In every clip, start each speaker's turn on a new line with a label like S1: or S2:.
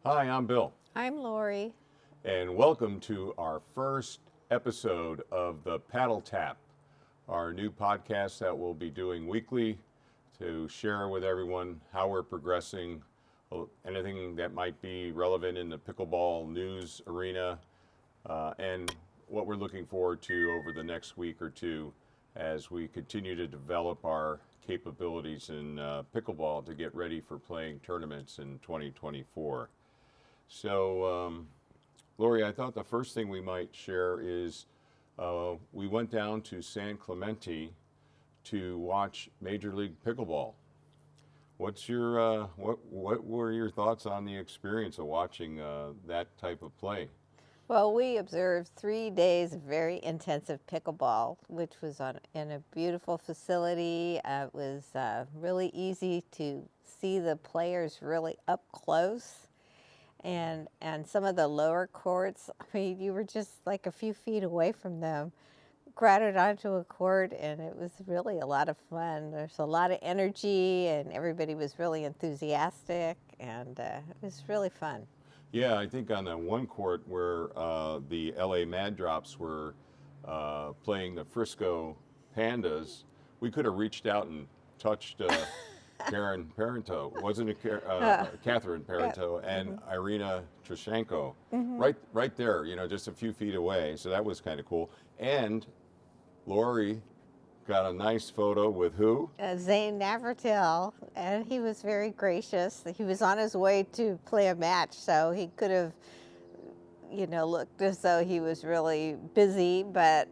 S1: Hi, I'm Bill,
S2: I'm Lori.
S1: and welcome to our first episode of the Paddle Tap, our new podcast that we'll be doing weekly to share with everyone how we're progressing, anything that might be relevant in the pickleball news arena, and what we're looking forward to over the next week or two as we continue to develop our capabilities in pickleball to get ready for playing tournaments in 2024. So, Lori, I thought the first thing we might share is we went down to San Clemente to watch Major League Pickleball. What's your what were your thoughts on the experience of watching that type of play?
S2: Well, we observed 3 days of very intensive pickleball, which was in a beautiful facility. It was really easy to see the players really up close. And some of the lower courts, I mean, you were just like a few feet away from them, crowded onto a court, and it was really a lot of fun. There's a lot of energy, and everybody was really enthusiastic, and it was really fun.
S1: Yeah, I think on that one court where the LA Mad Drops were playing the Frisco Pandas, we could have reached out and touched Karen Parento, wasn't it? Catherine Parento and Irina Trashenko, right there, just a few feet away. So that was kind of cool. And Lori got a nice photo with who?
S2: Zane Navratil, and he was very gracious. He was on his way to play a match, so he could have, looked as though he was really busy, but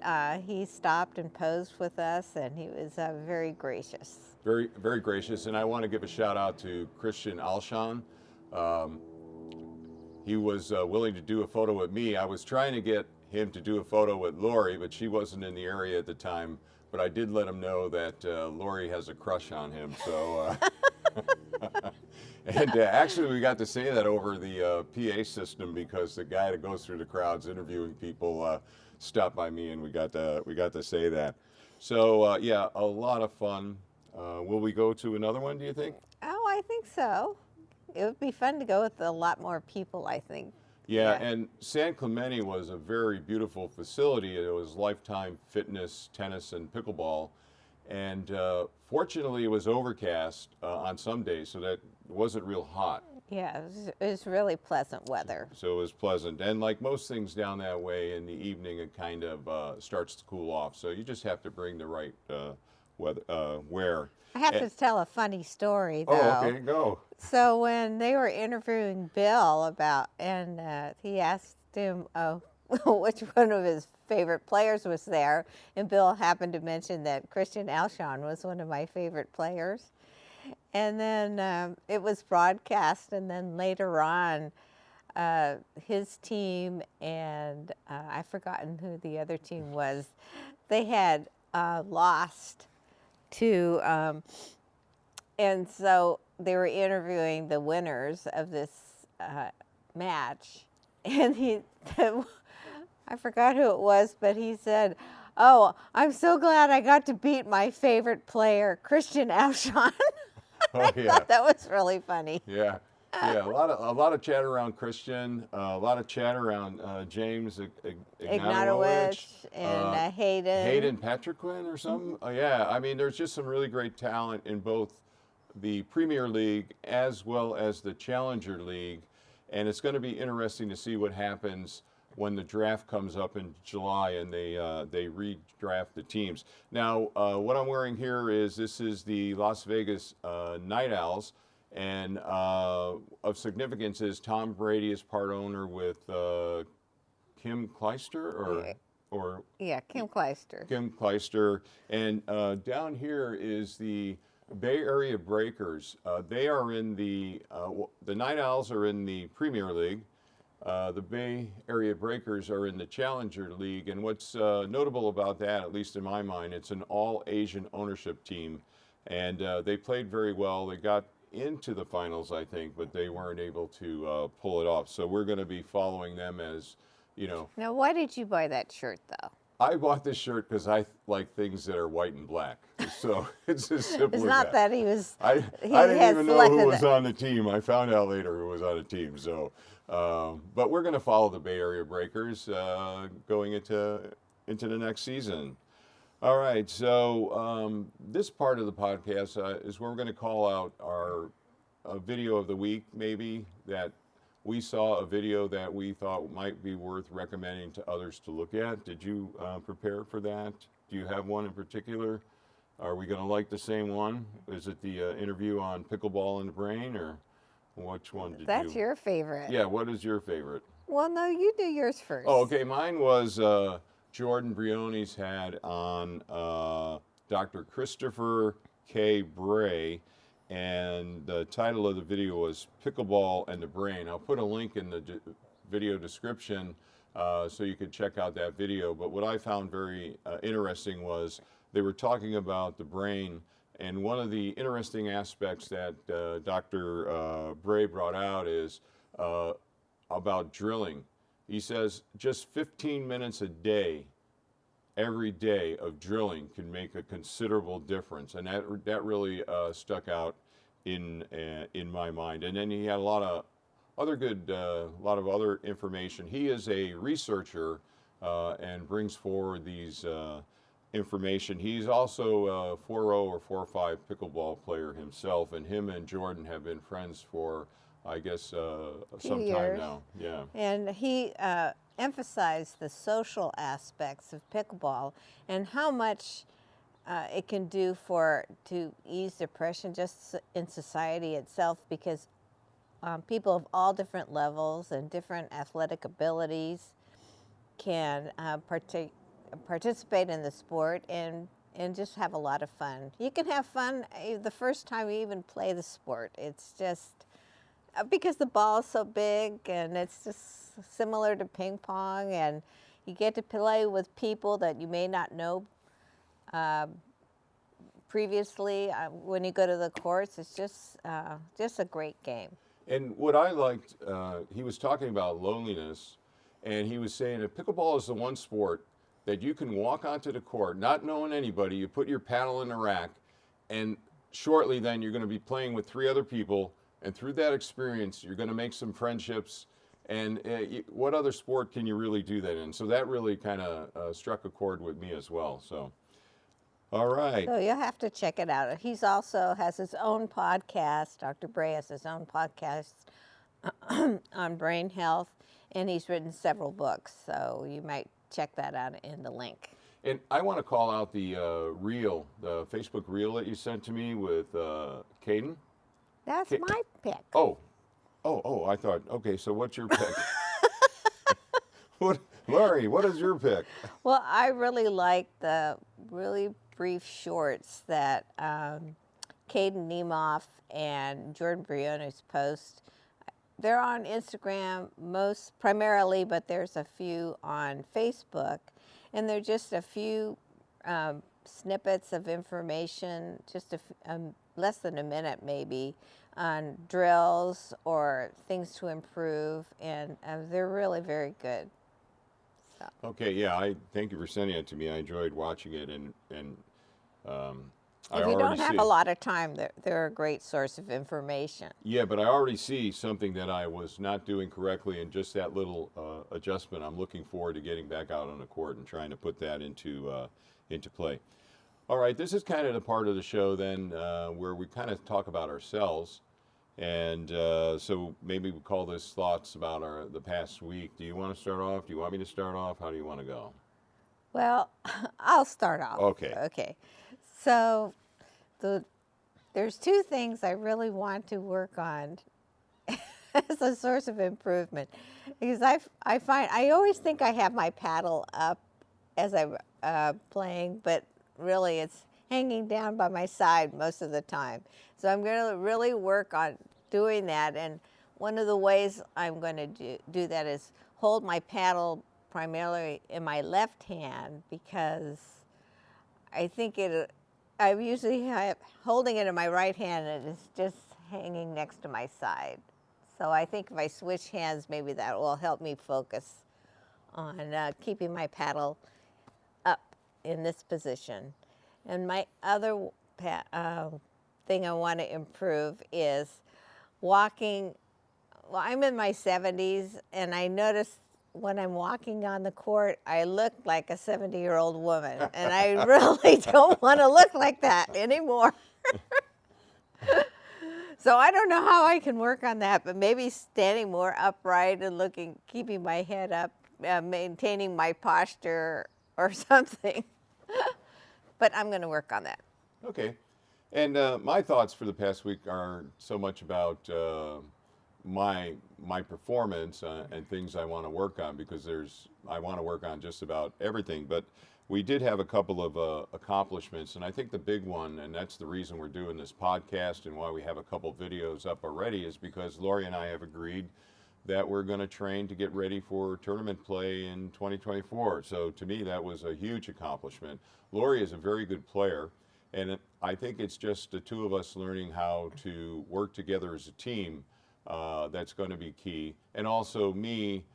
S2: he stopped and posed with us, and he was very gracious.
S1: Very, very gracious. And I want to give a shout out to Christian Alshon. He was willing to do a photo with me. I was trying to get him to do a photo with Lori, but she wasn't in the area at the time. But I did let him know that Lori has a crush on him. So, and actually, we got to say that over the PA system because the guy that goes through the crowds interviewing people stopped by me, and we got to say that. So, yeah, a lot of fun. Will we go to another one? Do you think?
S2: Oh, I think so. It would be fun to go with a lot more people, I think.
S1: Yeah, and San Clemente was a very beautiful facility. It was Lifetime Fitness, tennis, and pickleball. And fortunately, it was overcast on some days, so that it wasn't real hot.
S2: Yeah, it was really pleasant weather.
S1: So it was pleasant. And like most things down that way, in the evening, it kind of starts to cool off. So you just have to bring the right wear.
S2: I have to tell a funny story, though.
S1: Oh, okay, go.
S2: So when they were interviewing Bill and he asked him which one of his favorite players was there, and Bill happened to mention that Christian Alshon was one of my favorite players. And then it was broadcast, and then later on, his team and I've forgotten who the other team was, they had lost to, and so they were interviewing the winners of this match, and I forgot who it was, but he said, "Oh, I'm so glad I got to beat my favorite player, Christian Alshon."
S1: Oh,
S2: I thought that was really funny.
S1: Yeah. Yeah, a lot of chat around Christian, a lot of chat around James Ignatowicz
S2: and Hayden
S1: Patriquin or something. Yeah, I mean, there's just some really great talent in both the Premier League as well as the Challenger League, and it's going to be interesting to see what happens when the draft comes up in July and they redraft the teams. Now, what I'm wearing here is the Las Vegas Night Owls. And of significance is Tom Brady is part owner with Kim Kleister,
S2: Kim Kleister.
S1: Kim Kleister, and down here is the Bay Area Breakers. They are in the Night Owls are in the Premier League. The Bay Area Breakers are in the Challenger League, and what's notable about that, at least in my mind, it's an all-Asian ownership team, and they played very well. They got into the finals, I think, but they weren't able to pull it off. So we're going to be following them as,
S2: Now, why did you buy that shirt, though?
S1: I bought this shirt because I like things that are white and black. So it's as simple
S2: It's
S1: as
S2: not that he was.
S1: I
S2: he
S1: didn't
S2: has
S1: even know who
S2: selected
S1: was
S2: it.
S1: on the team. I found out later who was on the team. So, but we're going to follow the Bay Area Breakers going into the next season. All right. So this part of the podcast is where we're going to call out our video of the week, maybe that we saw a video that we thought might be worth recommending to others to look at. Did you prepare for that? Do you have one in particular? Are we going to like the same one? Is it the interview on pickleball and the brain, or which one did you?
S2: That's your favorite.
S1: Yeah, what is your favorite?
S2: Well, no, you do yours first.
S1: Oh, okay. Mine was Jordan Briones had on Dr. Christopher K. Bray, and the title of the video was Pickleball and the Brain. I'll put a link in the video description so you could check out that video. But what I found very interesting was they were talking about the brain, and one of the interesting aspects that Dr. Bray brought out is about drilling. He says just 15 minutes a day, every day of drilling can make a considerable difference, and that really stuck out in my mind. And then he had a lot of other information. He is a researcher and brings forward these information. He's also a 4-0 or 4-5 pickleball player himself, and him and Jordan have been friends for, I guess, some time
S2: years.
S1: now. Yeah.
S2: And he emphasized the social aspects of pickleball and how much it can do to ease depression just in society itself, because people of all different levels and different athletic abilities can participate in the sport and just have a lot of fun. You can have fun the first time you even play the sport. It's just because the ball is so big, and it's just similar to ping pong, and you get to play with people that you may not know previously. When you go to the courts, it's just a great game.
S1: And what I liked, he was talking about loneliness, and he was saying that pickleball is the one sport that you can walk onto the court, not knowing anybody. You put your paddle in the rack, and shortly then you're going to be playing with 3 other people, and through that experience, you're going to make some friendships. And what other sport can you really do that in? So that really kind of struck a chord with me as well. So, all right.
S2: So you'll have to check it out. He's also has his own podcast. Dr. Bray has his own podcast on brain health, and he's written several books. So you might check that out in the link.
S1: And I want to call out the reel, the Facebook reel that you sent to me with Caden.
S2: That's my pick.
S1: Oh, I thought, okay, so what's your pick? Laurie, what is your pick?
S2: Well, I really like the really brief shorts that Caden Nemoff and Jordan Briones post. They're on Instagram primarily, but there's a few on Facebook. And they're just a few snippets of information, just less than a minute maybe, on drills or things to improve, and they're really very good. So.
S1: Okay, yeah, I thank you for sending it to me. I enjoyed watching it, and
S2: if you don't have a lot of time, they're a great source of information.
S1: Yeah, but I already see something that I was not doing correctly, and just that little adjustment. I'm looking forward to getting back out on the court and trying to put that into play. All right, this is kind of the part of the show then where we kind of talk about ourselves, and so maybe we call this thoughts about the past week. Do you want to start off? Do you want me to start off? How do you want to go?
S2: Well, I'll start off.
S1: Okay.
S2: Okay. So there's 2 things I really want to work on as a source of improvement, because I find I always think I have my paddle up as I'm playing, but really it's hanging down by my side most of the time. So I'm going to really work on doing that, and one of the ways I'm going to do that is hold my paddle primarily in my left hand, because I think I'm usually holding it in my right hand, and it's just hanging next to my side. So I think if I switch hands, maybe that will help me focus on keeping my paddle in this position. And my other thing I want to improve is walking. Well, I'm in my 70s, and I notice when I'm walking on the court, I look like a 70-year-old woman, and I really don't want to look like that anymore. So I don't know how I can work on that, but maybe standing more upright and keeping my head up, maintaining my posture or something. But I'm going to work on that.
S1: Okay. And my thoughts for the past week aren't so much about my performance and things I want to work on, because I want to work on just about everything. But we did have a couple of accomplishments, and I think the big one, and that's the reason we're doing this podcast and why we have a couple videos up already, is because Lori and I have agreed that we're going to train to get ready for tournament play in 2024. So to me, that was a huge accomplishment. Lori is a very good player, and I think it's just the two of us learning how to work together as a team that's going to be key. And also me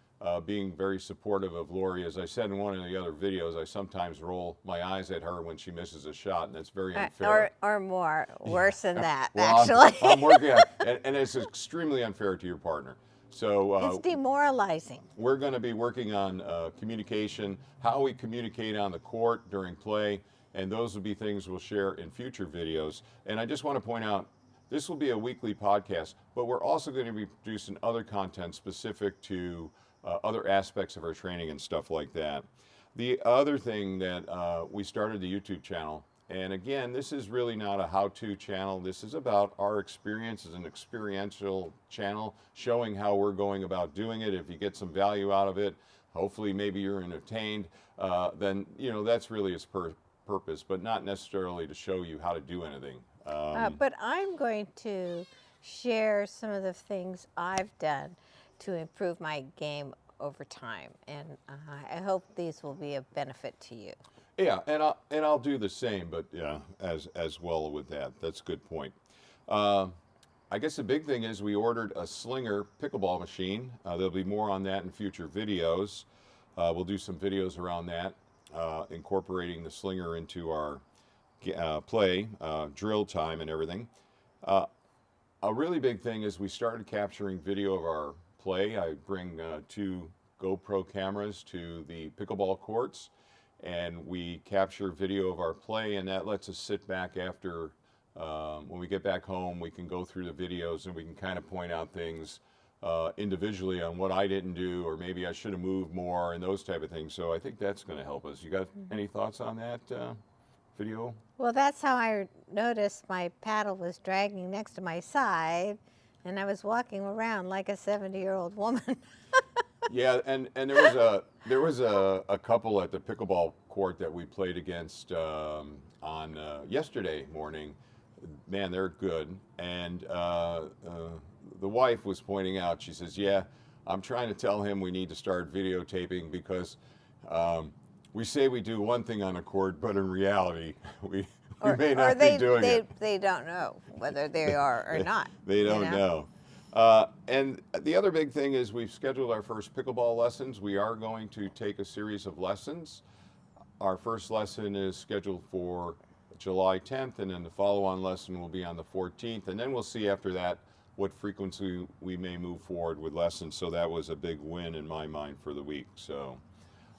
S1: being very supportive of Lori. As I said in one of the other videos, I sometimes roll my eyes at her when she misses a shot, and that's very unfair.
S2: Or more, worse than that,
S1: well,
S2: actually.
S1: I'm working on it, and it's extremely unfair to your partner. So
S2: it's demoralizing.
S1: we're going to be working on communication, how we communicate on the court during play, and those will be things we'll share in future videos. And I just want to point out, this will be a weekly podcast, but we're also going to be producing other content specific to other aspects of our training and stuff like that. The other thing that we started the YouTube channel, and again, this is really not a how-to channel. This is about our experience as an experiential channel, showing how we're going about doing it. If you get some value out of it, hopefully maybe you're entertained, then that's really its purpose, but not necessarily to show you how to do anything.
S2: But I'm going to share some of the things I've done to improve my game over time, and I hope these will be of benefit to you.
S1: Yeah, and I'll do the same, but yeah, as well with that. That's a good point. I guess the big thing is we ordered a Slinger pickleball machine. There'll be more on that in future videos. We'll do some videos around that, incorporating the Slinger into our play, drill time and everything. A really big thing is we started capturing video of our play. I bring 2 GoPro cameras to the pickleball courts, and we capture video of our play, and that lets us sit back after, when we get back home, we can go through the videos and we can kind of point out things individually on what I didn't do, or maybe I should have moved more, and those type of things. So I think that's going to help us. You got any thoughts on that video?
S2: Well, that's how I noticed my paddle was dragging next to my side, and I was walking around like a 70-year-old woman.
S1: Yeah, and there was a couple at the pickleball court that we played against on yesterday morning. Man, they're good. And the wife was pointing out, she says, yeah, I'm trying to tell him we need to start videotaping, because we say we do one thing on a court, but in reality, we may not be doing it.
S2: They don't know whether they are or not.
S1: They don't know. And the other big thing is we've scheduled our first pickleball lessons. We are going to take a series of lessons. Our first lesson is scheduled for July 10th, and then the follow-on lesson will be on the 14th. And then we'll see after that what frequency we may move forward with lessons. So that was a big win in my mind for the week. So,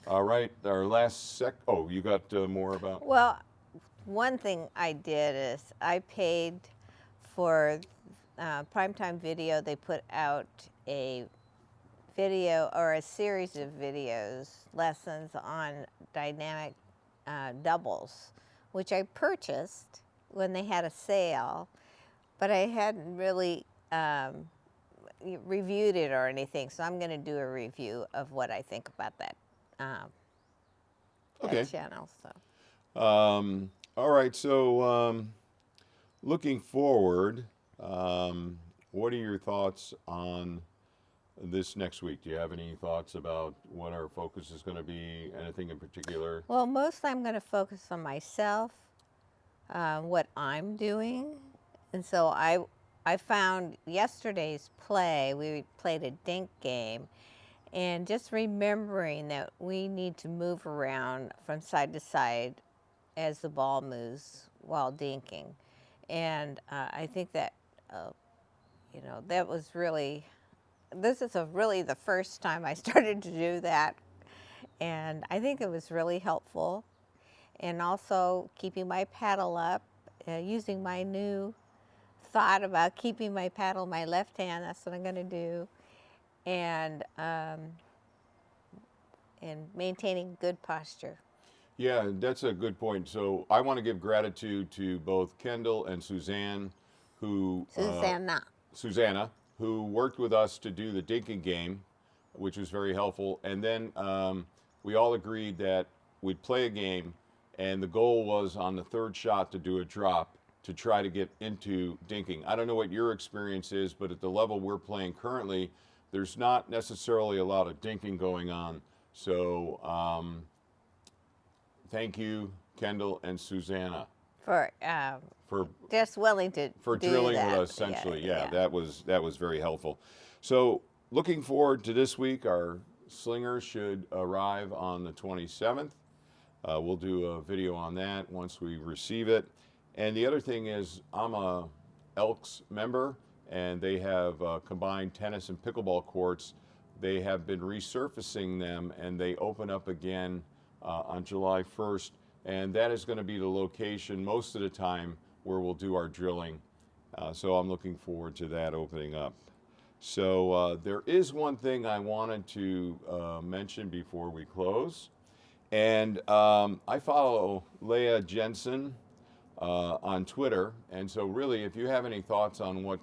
S1: all right, our last oh, you got more about?
S2: Well, one thing I did is I paid for Primetime Video. They put out a video or a series of videos, lessons on dynamic doubles, which I purchased when they had a sale, but I hadn't really reviewed it or anything. So I'm going to do a review of what I think about that,
S1: Okay.
S2: that channel. So.
S1: All right, so looking forward, what are your thoughts on this next week? Do you have any thoughts about what our focus is going to be? Anything in particular?
S2: Well, mostly I'm going to focus on myself, what I'm doing. And so I found yesterday's play, we played a dink game, And just remembering that we need to move around from side to side as the ball moves while dinking. And I think that, that was really, this is really the first time I started to do that. And I think it was really helpful. And also keeping my paddle up, using my new thought about keeping my paddle in my left hand. That's what I'm going to do. And maintaining good posture.
S1: Yeah, that's a good point. So I want to give gratitude to both Kendall and Suzanne, who Susanna, who worked with us to do the dinking game, which was very helpful. And then we all agreed that we'd play a game, and the goal was on the third shot to do a drop to try to get into dinking. I don't know what your experience is, but at the level we're playing currently, there's not necessarily a lot of dinking going on. So thank you, Kendall and Susanna,
S2: for just willing to
S1: for
S2: do
S1: drilling
S2: that.
S1: with us. Essentially, yeah. That was very helpful. So looking forward to this week. Our slinger should arrive on the 27th. We'll do a video on that once we receive it. And the other thing is, I'm a Elks member, and they have combined tennis and pickleball courts. They have been resurfacing them, and they open up again on July 1st. And that is going to be the location most of the time where we'll do our drilling. So I'm looking forward to that opening up. So there is one thing I wanted to mention before we close. And I follow Leah Jensen on Twitter. And so really, if you have any thoughts on what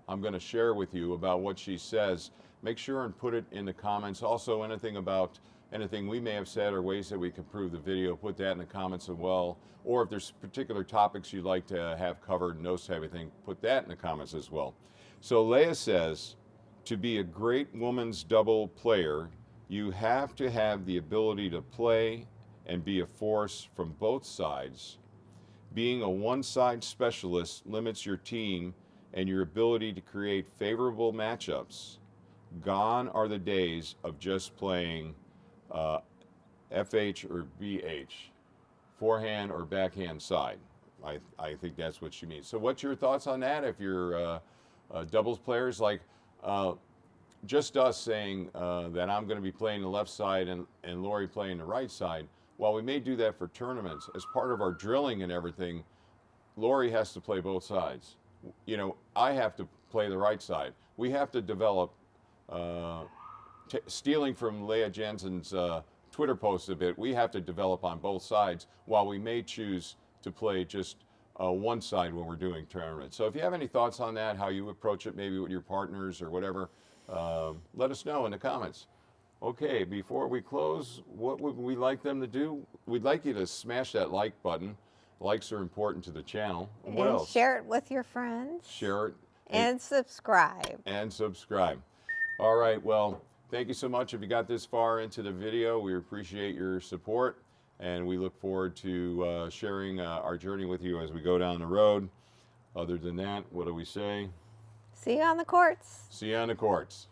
S1: I'm going to share with you about what she says, make sure and put it in the comments. Also, anything we may have said or ways that we can improve the video, put that in the comments as well. Or if there's particular topics you'd like to have covered and those type of thing, put that in the comments as well. So Leah says, to be a great women's double player, you have to have the ability to play and be a force from both sides. Being a one-side specialist limits your team and your ability to create favorable matchups. Gone are the days of just playing FH or BH, forehand or backhand side. I think that's what she means. So what's your thoughts on that? If you're doubles players, like just us saying that I'm going to be playing the left side and Lori playing the right side, while we may do that for tournaments, as part of our drilling and everything, Lori has to play both sides. I have to play the right side. We have to develop, stealing from Leah Jensen's Twitter post a bit, we have to develop on both sides, while we may choose to play just one side when we're doing tournaments. So if you have any thoughts on that, how you approach it, maybe with your partners or whatever, let us know in the comments. Okay, before we close, what would we like them to do? We'd like you to smash that like button. Likes are important to the channel. What
S2: and
S1: else?
S2: share it with your friends.
S1: Share it.
S2: And subscribe.
S1: And subscribe. All right, well, thank you so much. If you got this far into the video, we appreciate your support, and we look forward to sharing our journey with you as we go down the road. Other than that, what do we say?
S2: See you on the courts.
S1: See you on the courts.